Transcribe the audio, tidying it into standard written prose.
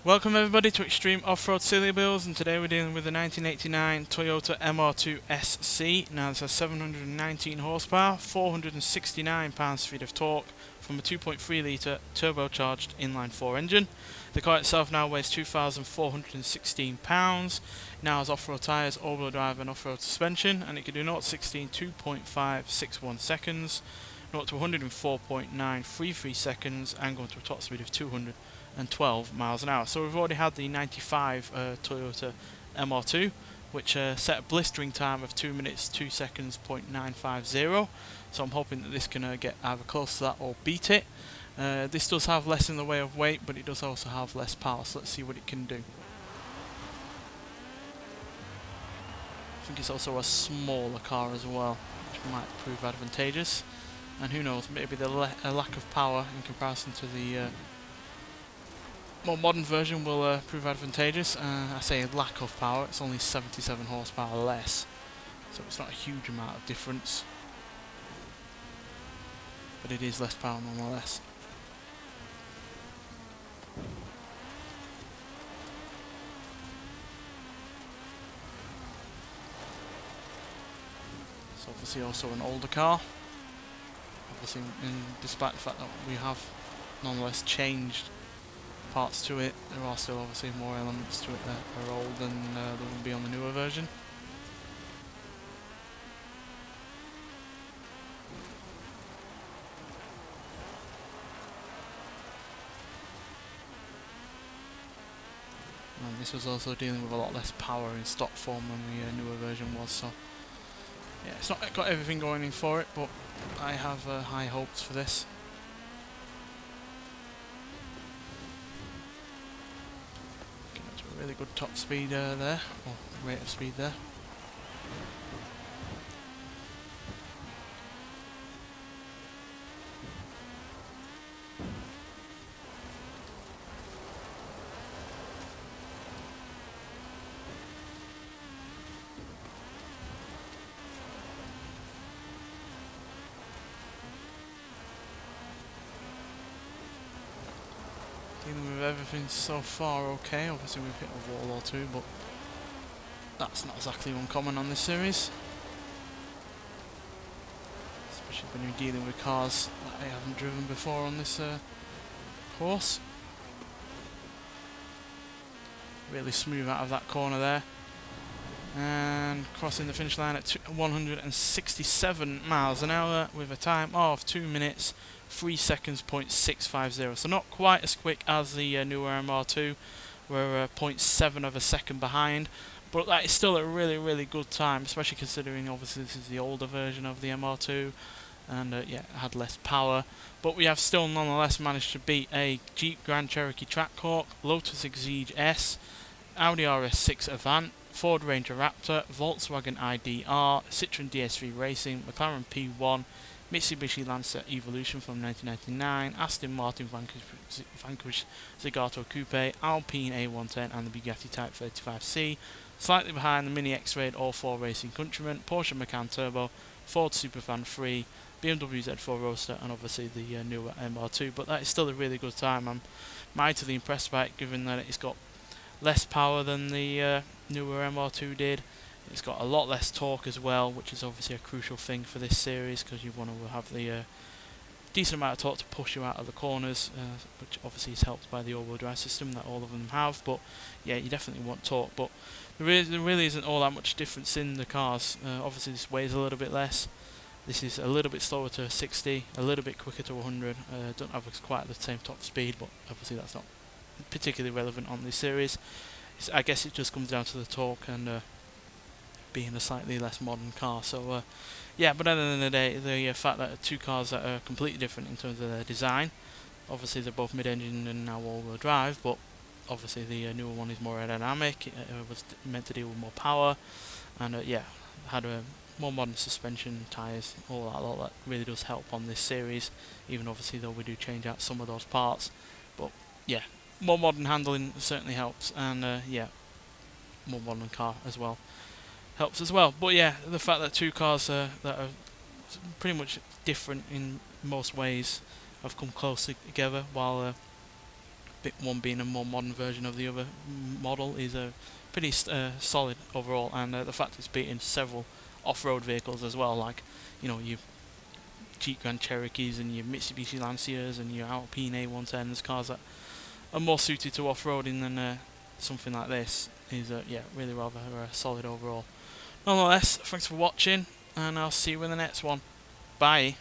Welcome everybody to Extreme Off-Road Silly Bills, and today we're dealing with the 1989 Toyota MR2 SC. Now this has 719 horsepower, 469 pounds-feet of torque from a 2.3 litre turbocharged inline-4 engine. The car itself now weighs 2,416 pounds. Now has off-road tyres, all-wheel drive and off-road suspension, and it can do 0 to 16 2.561 seconds, 0 to 104.933 seconds, and going to a top speed of 212 miles an hour. So we've already had the 95 Toyota MR2, which set a blistering time of 2 minutes 2 seconds .950. So I'm hoping that this can get either close to that or beat it. This does have less in the way of weight, but it does also have less power, so let's see what it can do. I think it's also a smaller car as well, which might prove advantageous. And who knows, maybe the lack of power in comparison to the more modern version will prove advantageous. I say lack of power, it's only 77 horsepower less, so it's not a huge amount of difference, but it is less power nonetheless. It's obviously also an older car, obviously, despite the fact that we have nonetheless changed parts to it, there are still obviously more elements to it that are old than there will be on the newer version. And this was also dealing with a lot less power in stock form than the newer version was, so yeah, it's not got everything going in for it, but I have high hopes for this. Really good top speed there, or rate of speed there. Dealing with everything so far okay. Obviously we've hit a wall or two, but that's not exactly uncommon on this series, especially when you're dealing with cars that I haven't driven before on this course. Really smooth out of that corner there, and crossing the finish line at 167 miles an hour with a time of 2 minutes 3 seconds .650. So not quite as quick as the newer MR2. We're 0.7 of a second behind, but that is still a really good time, especially considering obviously this is the older version of the MR2, and yeah, it had less power, but we have still nonetheless managed to beat a Jeep Grand Cherokee Trackhawk, Lotus Exige S, Audi RS6 Avant, Ford Ranger Raptor, Volkswagen IDR, Citroen DS3 Racing, McLaren P1, Mitsubishi Lancer Evolution from 1999, Aston Martin Vanquish Zagato Coupe, Alpine A110 and the Bugatti Type 35C. Slightly behind the Mini X-Raid All-4 Racing Countryman, Porsche Macan Turbo, Ford Superfan 3, BMW Z4 Roadster and obviously the newer MR2. But that is still a really good time. I'm mightily impressed by it, given that it's got less power than the newer MR2 did. It's got a lot less torque as well, which is obviously a crucial thing for this series, because you want to have the decent amount of torque to push you out of the corners, which obviously is helped by the all-wheel drive system that all of them have. But yeah, you definitely want torque, but there really isn't all that much difference in the cars. Obviously this weighs a little bit less, this is a little bit slower to 60, a little bit quicker to 100, don't have quite the same top speed, but obviously that's not particularly relevant on this series. I guess it just comes down to the torque and being a slightly less modern car. So yeah, but at the end of the day, the fact that two cars that are completely different in terms of their design, obviously they're both mid-engine and now all-wheel drive, but obviously the newer one is more aerodynamic, it was meant to deal with more power, and yeah, had a more modern suspension, tyres, all that really does help on this series, even obviously though we do change out some of those parts. But yeah, more modern handling certainly helps, and yeah, more modern car as well helps as well. But yeah, the fact that two cars that are pretty much different in most ways have come close together, while one being a more modern version of the other model, is a pretty solid overall, and the fact it's beating several off-road vehicles as well, like your Jeep Grand Cherokees and your Mitsubishi Lanciers and your Alpine A110s, cars that are more suited to off-roading than something like this, is yeah, really rather solid overall. Nonetheless, thanks for watching, and I'll see you in the next one. Bye.